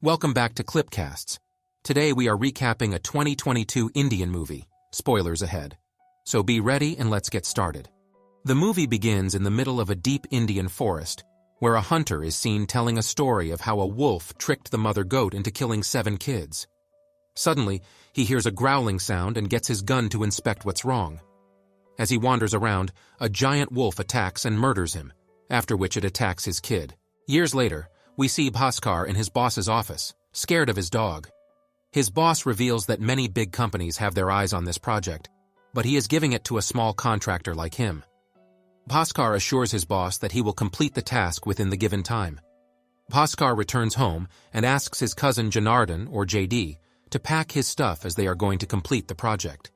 Welcome back to Clipcasts. Today we are recapping a 2022 Indian movie. Spoilers ahead. So be ready and let's get started. The movie begins in the middle of a deep Indian forest, where a hunter is seen telling a story of how a wolf tricked the mother goat into killing 7 kids. Suddenly, he hears a growling sound and gets his gun to inspect what's wrong. As he wanders around, a giant wolf attacks and murders him, after which it attacks his kid. Years later, we see Bhaskar in his boss's office, scared of his dog. His boss reveals that many big companies have their eyes on this project, but he is giving it to a small contractor like him. Bhaskar assures his boss that he will complete the task within the given time. Bhaskar returns home and asks his cousin Janardhan, or JD, to pack his stuff as they are going to complete the project.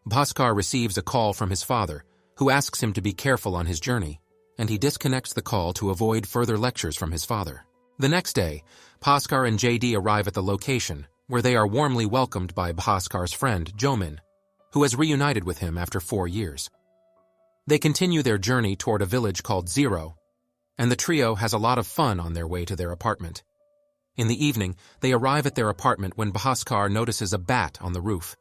Bhaskar receives a call from his father, who asks him to be careful on his journey, and he disconnects the call to avoid further lectures from his father. The next day, Bhaskar and JD arrive at the location, where they are warmly welcomed by Bhaskar's friend, Jomin, who has reunited with him after 4 years. They continue their journey toward a village called Zero, and the trio has a lot of fun on their way to their apartment. In the evening, they arrive at their apartment when Bhaskar notices a bat on the roof.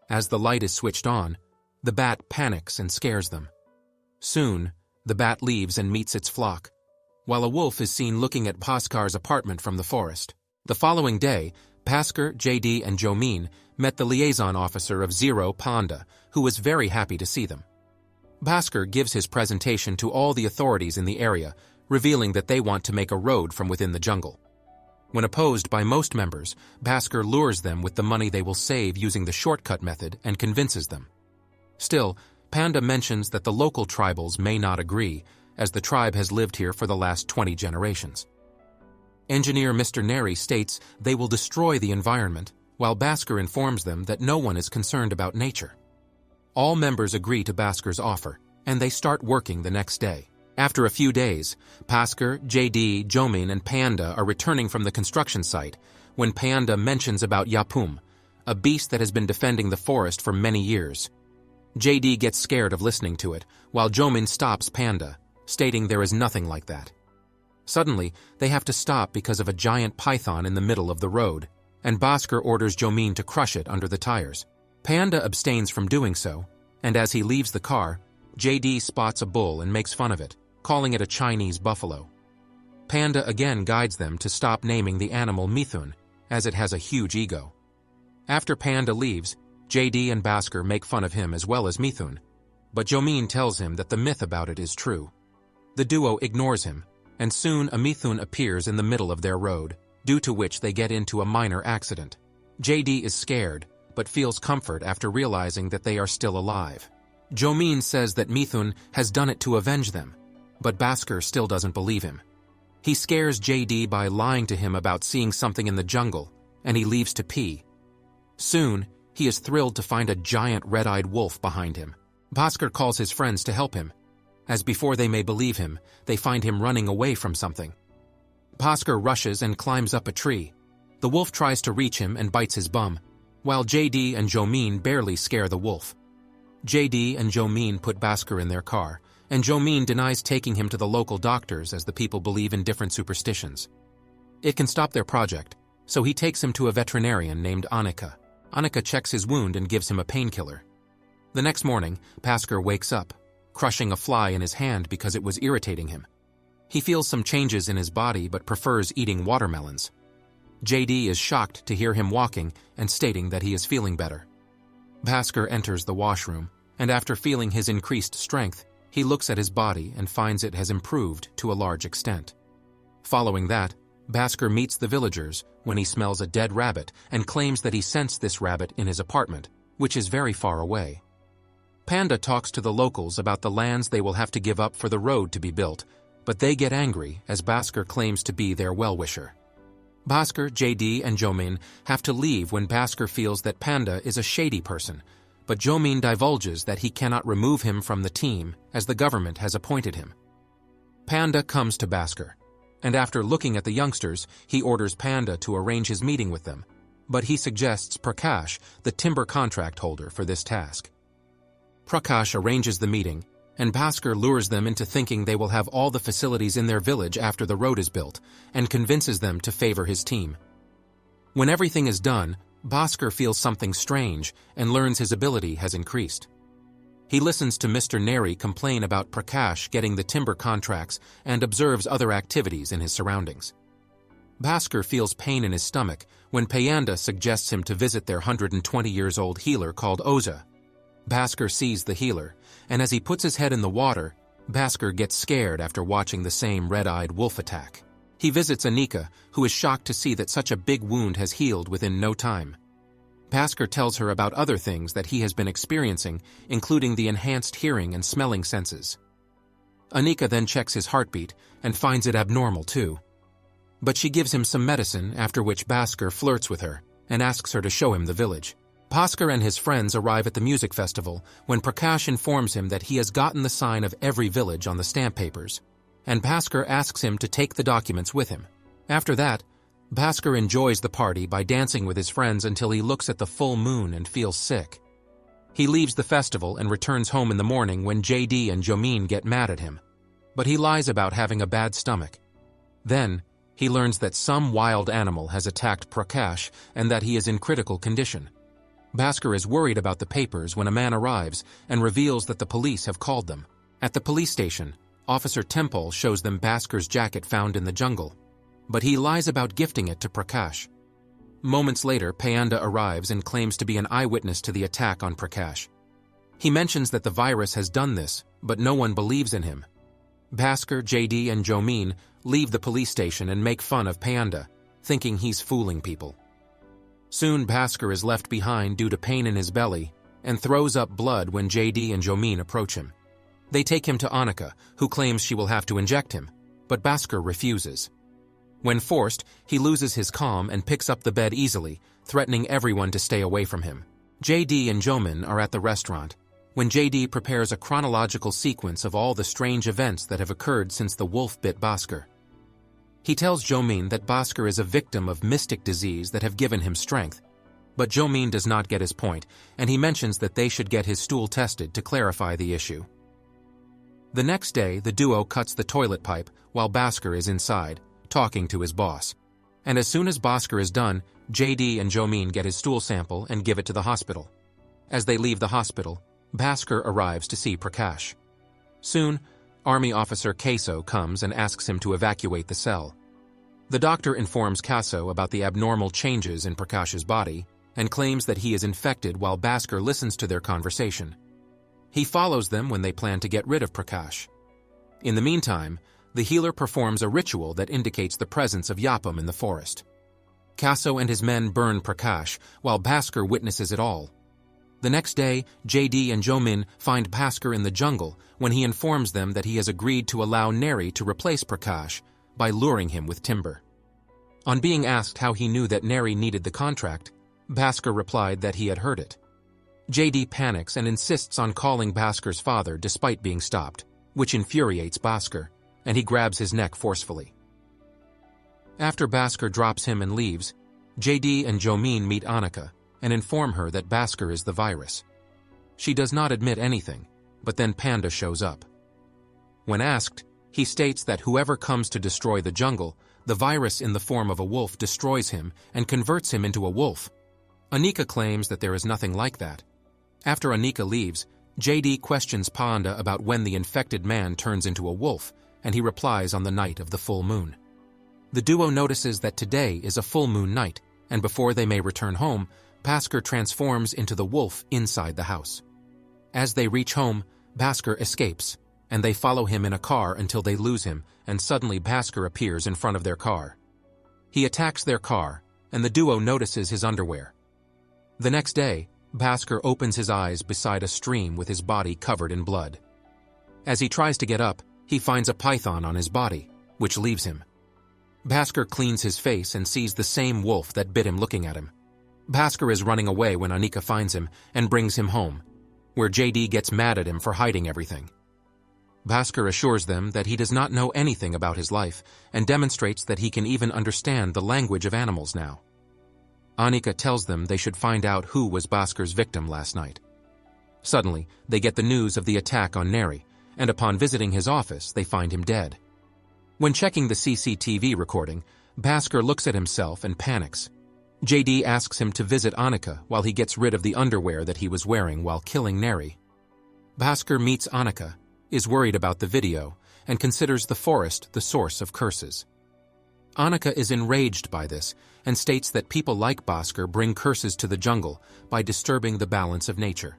As the light is switched on, the bat panics and scares them. Soon, the bat leaves and meets its flock, while a wolf is seen looking at Bhaskar's apartment from the forest. The following day, Bhaskar, JD, and Jomin met the liaison officer of Zero, Panda, who was very happy to see them. Bhaskar gives his presentation to all the authorities in the area, revealing that they want to make a road from within the jungle. When opposed by most members, Bhaskar lures them with the money they will save using the shortcut method and convinces them. Still, Panda mentions that the local tribals may not agree, as the tribe has lived here for the last 20 generations. Engineer Mr. Neri states they will destroy the environment, while Bhaskar informs them that no one is concerned about nature. All members agree to Bhaskar's offer, and they start working the next day. After a few days, Bhaskar, JD, Jomin, and Panda are returning from the construction site when Panda mentions about Yapum, a beast that has been defending the forest for many years. JD gets scared of listening to it, while Jomin stops Panda, stating there is nothing like that. Suddenly, they have to stop because of a giant python in the middle of the road, and Bhaskar orders Jomin to crush it under the tires. Panda abstains from doing so, and as he leaves the car, JD spots a bull and makes fun of it, calling it a Chinese buffalo. Panda again guides them to stop naming the animal Mithun, as it has a huge ego. After Panda leaves, JD and Bhaskar make fun of him as well as Mithun, but Jomin tells him that the myth about it is true. The duo ignores him, and soon a Mithun appears in the middle of their road, due to which they get into a minor accident. JD is scared, but feels comfort after realizing that they are still alive. Jomin says that Mithun has done it to avenge them, but Bhaskar still doesn't believe him. He scares JD by lying to him about seeing something in the jungle, and he leaves to pee. Soon, he is thrilled to find a giant red-eyed wolf behind him. Bhaskar calls his friends to help him, as before they may believe him, they find him running away from something. Bhaskar rushes and climbs up a tree. The wolf tries to reach him and bites his bum, while JD and Jomin barely scare the wolf. JD and Jomin put Bhaskar in their car, and Jomin denies taking him to the local doctors as the people believe in different superstitions. It can stop their project, so he takes him to a veterinarian named Annika. Annika checks his wound and gives him a painkiller. The next morning, Bhaskar wakes up, crushing a fly in his hand because it was irritating him. He feels some changes in his body but prefers eating watermelons. JD is shocked to hear him walking and stating that he is feeling better. Bhaskar enters the washroom, and after feeling his increased strength, he looks at his body and finds it has improved to a large extent. Following that, Bhaskar meets the villagers when he smells a dead rabbit and claims that he sensed this rabbit in his apartment, which is very far away. Panda talks to the locals about the lands they will have to give up for the road to be built, but they get angry as Bhaskar claims to be their well-wisher. Bhaskar, JD, and Jomin have to leave when Bhaskar feels that Panda is a shady person, but Jomin divulges that he cannot remove him from the team as the government has appointed him. Panda comes to Bhaskar, and after looking at the youngsters, he orders Panda to arrange his meeting with them, but he suggests Prakash, the timber contract holder, for this task. Prakash arranges the meeting, and Bhaskar lures them into thinking they will have all the facilities in their village after the road is built, and convinces them to favor his team. When everything is done, Bhaskar feels something strange and learns his ability has increased. He listens to Mr. Neri complain about Prakash getting the timber contracts and observes other activities in his surroundings. Bhaskar feels pain in his stomach when Payanda suggests him to visit their 120-years-old healer called Oza. Bhaskar sees the healer, and as he puts his head in the water, Bhaskar gets scared after watching the same red-eyed wolf attack. He visits Anika, who is shocked to see that such a big wound has healed within no time. Bhaskar tells her about other things that he has been experiencing, including the enhanced hearing and smelling senses. Anika then checks his heartbeat and finds it abnormal too. But she gives him some medicine, after which Bhaskar flirts with her and asks her to show him the village. Bhaskar and his friends arrive at the music festival when Prakash informs him that he has gotten the sign of every village on the stamp papers, and Bhaskar asks him to take the documents with him. After that, Bhaskar enjoys the party by dancing with his friends until he looks at the full moon and feels sick. He leaves the festival and returns home in the morning when JD and Jomin get mad at him, but he lies about having a bad stomach. Then, he learns that some wild animal has attacked Prakash and that he is in critical condition. Bhaskar is worried about the papers when a man arrives and reveals that the police have called them. At the police station, Officer Temple shows them Bhaskar's jacket found in the jungle, but he lies about gifting it to Prakash. Moments later, Payanda arrives and claims to be an eyewitness to the attack on Prakash. He mentions that the virus has done this, but no one believes in him. Bhaskar, JD, and Jomin leave the police station and make fun of Payanda, thinking he's fooling people. Soon Bhaskar is left behind due to pain in his belly and throws up blood when JD and Jomin approach him. They take him to Anika, who claims she will have to inject him, but Bhaskar refuses. When forced, he loses his calm and picks up the bed easily, threatening everyone to stay away from him. JD and Jomin are at the restaurant when JD prepares a chronological sequence of all the strange events that have occurred since the wolf bit Bhaskar. He tells Jomin that Bhaskar is a victim of mystic disease that have given him strength, but Jomin does not get his point, and he mentions that they should get his stool tested to clarify the issue. The next day, the duo cuts the toilet pipe while Bhaskar is inside, talking to his boss. And as soon as Bhaskar is done, JD and Jomin get his stool sample and give it to the hospital. As they leave the hospital, Bhaskar arrives to see Prakash. Soon, Army Officer Kaso comes and asks him to evacuate the cell. The doctor informs Kaso about the abnormal changes in Prakash's body and claims that he is infected while Bhaskar listens to their conversation. He follows them when they plan to get rid of Prakash. In the meantime, the healer performs a ritual that indicates the presence of Yapam in the forest. Kaso and his men burn Prakash while Bhaskar witnesses it all. The next day, JD and Jomin find Bhaskar in the jungle when he informs them that he has agreed to allow Neri to replace Prakash by luring him with timber. On being asked how he knew that Neri needed the contract, Bhaskar replied that he had heard it. JD panics and insists on calling Bhaskar's father despite being stopped, which infuriates Bhaskar, and he grabs his neck forcefully. After Bhaskar drops him and leaves, JD and Jomin meet Anika and inform her that Bhaskar is the virus. She does not admit anything, but then Panda shows up. When asked, he states that whoever comes to destroy the jungle, the virus in the form of a wolf destroys him and converts him into a wolf. Anika claims that there is nothing like that. After Anika leaves, JD questions Panda about when the infected man turns into a wolf, and he replies on the night of the full moon. The duo notices that today is a full moon night, and before they may return home, Bhaskar transforms into the wolf inside the house. As they reach home, Bhaskar escapes, and they follow him in a car until they lose him, and suddenly Bhaskar appears in front of their car. He attacks their car, and the duo notices his underwear. The next day, Bhaskar opens his eyes beside a stream with his body covered in blood. As he tries to get up, he finds a python on his body, which leaves him. Bhaskar cleans his face and sees the same wolf that bit him looking at him. Bhaskar is running away when Anika finds him and brings him home, where JD gets mad at him for hiding everything. Bhaskar assures them that he does not know anything about his life and demonstrates that he can even understand the language of animals now. Anika tells them they should find out who was Bhaskar's victim last night. Suddenly, they get the news of the attack on Neri, and upon visiting his office, they find him dead. When checking the CCTV recording, Bhaskar looks at himself and panics. JD asks him to visit Annika while he gets rid of the underwear that he was wearing while killing Neri. Bhaskar meets Annika, is worried about the video, and considers the forest the source of curses. Annika is enraged by this and states that people like Bhaskar bring curses to the jungle by disturbing the balance of nature.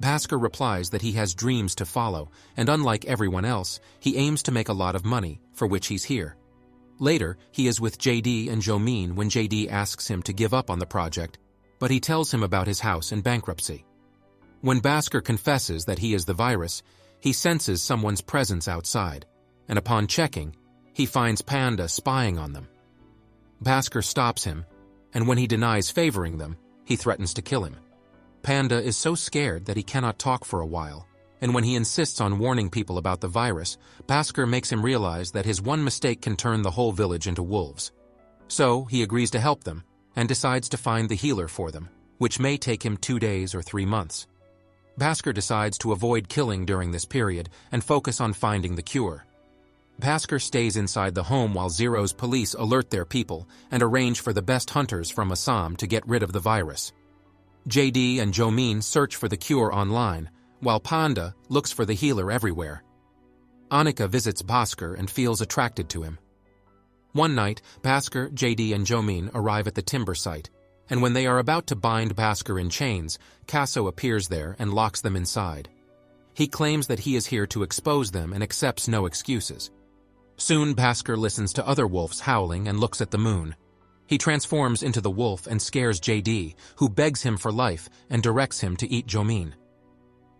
Bhaskar replies that he has dreams to follow, and unlike everyone else, he aims to make a lot of money, for which he's here. Later, he is with JD and Jomin when JD asks him to give up on the project, but he tells him about his house in bankruptcy. When Bhaskar confesses that he is the virus, he senses someone's presence outside, and upon checking, he finds Panda spying on them. Bhaskar stops him, and when he denies favoring them, he threatens to kill him. Panda is so scared that he cannot talk for a while, and when he insists on warning people about the virus, Bhaskar makes him realize that his one mistake can turn the whole village into wolves. So he agrees to help them, and decides to find the healer for them, which may take him 2 days or 3 months. Bhaskar decides to avoid killing during this period and focus on finding the cure. Bhaskar stays inside the home while Zero's police alert their people and arrange for the best hunters from Assam to get rid of the virus. JD and Jomin search for the cure online, while Panda looks for the healer everywhere. Annika visits Bhaskar and feels attracted to him. One night, Bhaskar, JD, and Jomin arrive at the timber site, and when they are about to bind Bhaskar in chains, Kaso appears there and locks them inside. He claims that he is here to expose them and accepts no excuses. Soon, Bhaskar listens to other wolves howling and looks at the moon. He transforms into the wolf and scares JD, who begs him for life and directs him to eat Jomin.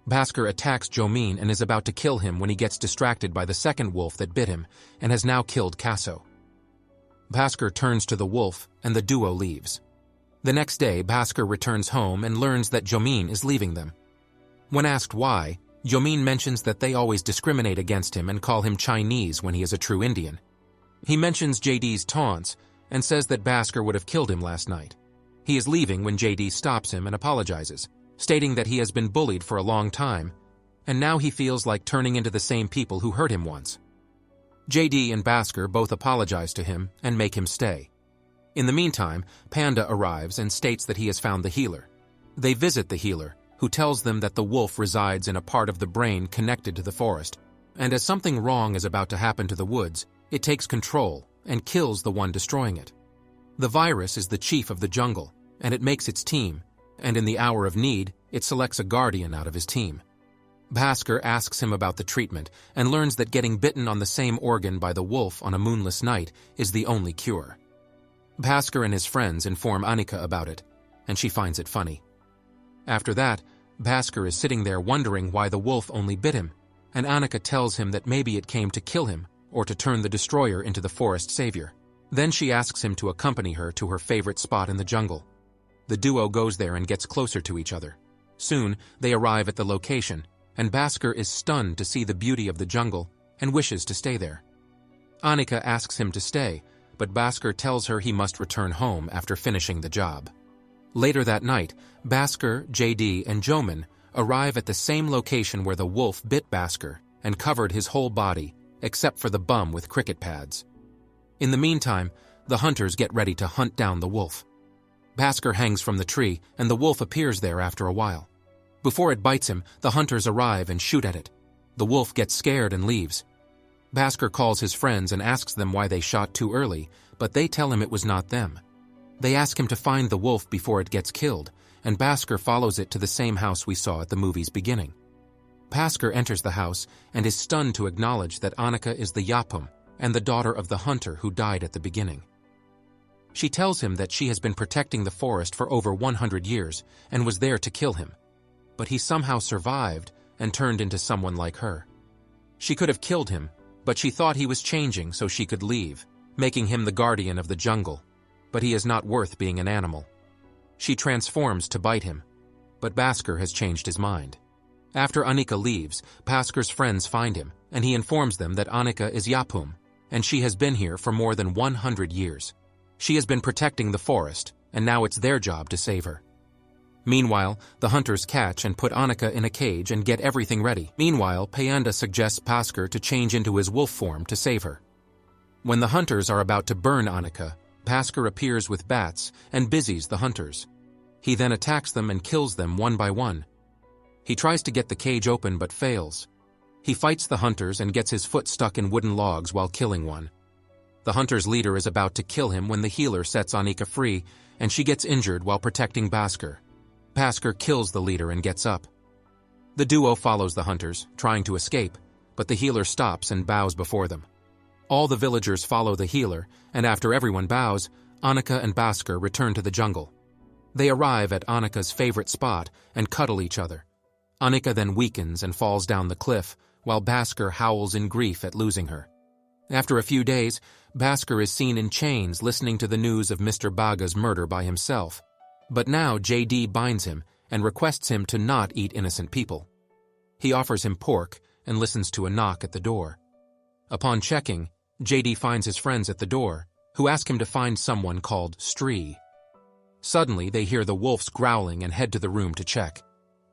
Bhaskar attacks Jomin and is about to kill him when he gets distracted by the second wolf that bit him and has now killed Kaso. Bhaskar turns to the wolf and the duo leaves. The next day, Bhaskar returns home and learns that Jomin is leaving them. When asked why, Jomin mentions that they always discriminate against him and call him Chinese when he is a true Indian. He mentions JD's taunts and says that Bhaskar would have killed him last night. He is leaving when JD stops him and apologizes, stating that he has been bullied for a long time, and now he feels like turning into the same people who hurt him once. JD and Bhaskar both apologize to him and make him stay. In the meantime, Panda arrives and states that he has found the healer. They visit the healer, who tells them that the wolf resides in a part of the brain connected to the forest, and as something wrong is about to happen to the woods, it takes control and kills the one destroying it. The virus is the chief of the jungle, and it makes its team, and in the hour of need, it selects a guardian out of his team. Bhaskar asks him about the treatment and learns that getting bitten on the same organ by the wolf on a moonless night is the only cure. Bhaskar and his friends inform Annika about it, and she finds it funny. After that, Bhaskar is sitting there wondering why the wolf only bit him, and Annika tells him that maybe it came to kill him or to turn the destroyer into the forest savior. Then she asks him to accompany her to her favorite spot in the jungle. The duo goes there and gets closer to each other. Soon, they arrive at the location, and Bhaskar is stunned to see the beauty of the jungle and wishes to stay there. Annika asks him to stay, but Bhaskar tells her he must return home after finishing the job. Later that night, Bhaskar, JD, and Jomin arrive at the same location where the wolf bit Bhaskar and covered his whole body, except for the bum with cricket pads. In the meantime, the hunters get ready to hunt down the wolf. Bhaskar hangs from the tree, and the wolf appears there after a while. Before it bites him, the hunters arrive and shoot at it. The wolf gets scared and leaves. Bhaskar calls his friends and asks them why they shot too early, but they tell him it was not them. They ask him to find the wolf before it gets killed, and Bhaskar follows it to the same house we saw at the movie's beginning. Bhaskar enters the house and is stunned to acknowledge that Annika is the Yapum and the daughter of the hunter who died at the beginning. She tells him that she has been protecting the forest for over 100 years and was there to kill him, but he somehow survived and turned into someone like her. She could have killed him, but she thought he was changing so she could leave, making him the guardian of the jungle, but he is not worth being an animal. She transforms to bite him, but Bhaskar has changed his mind. After Annika leaves, Bhaskar's friends find him, and he informs them that Annika is Yapum, and she has been here for more than 100 years. She has been protecting the forest, and now it's their job to save her. Meanwhile, the hunters catch and put Annika in a cage and get everything ready. Meanwhile, Panda suggests Bhaskar to change into his wolf form to save her. When the hunters are about to burn Annika, Bhaskar appears with bats and busies the hunters. He then attacks them and kills them one by one. He tries to get the cage open but fails. He fights the hunters and gets his foot stuck in wooden logs while killing one. The hunter's leader is about to kill him when the healer sets Anika free, and she gets injured while protecting Bhaskar. Bhaskar kills the leader and gets up. The duo follows the hunters, trying to escape, but the healer stops and bows before them. All the villagers follow the healer, and after everyone bows, Anika and Bhaskar return to the jungle. They arrive at Anika's favorite spot and cuddle each other. Anika then weakens and falls down the cliff, while Bhaskar howls in grief at losing her. After a few days, Bhaskar is seen in chains listening to the news of Mr. Baga's murder by himself. But now JD binds him and requests him to not eat innocent people. He offers him pork and listens to a knock at the door. Upon checking, JD finds his friends at the door, who ask him to find someone called Stree. Suddenly, they hear the wolves growling and head to the room to check.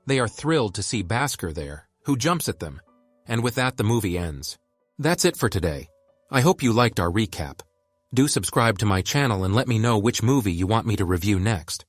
They are thrilled to see Bhaskar there, who jumps at them. And with that, the movie ends. That's it for today. I hope you liked our recap. Do subscribe to my channel and let me know which movie you want me to review next.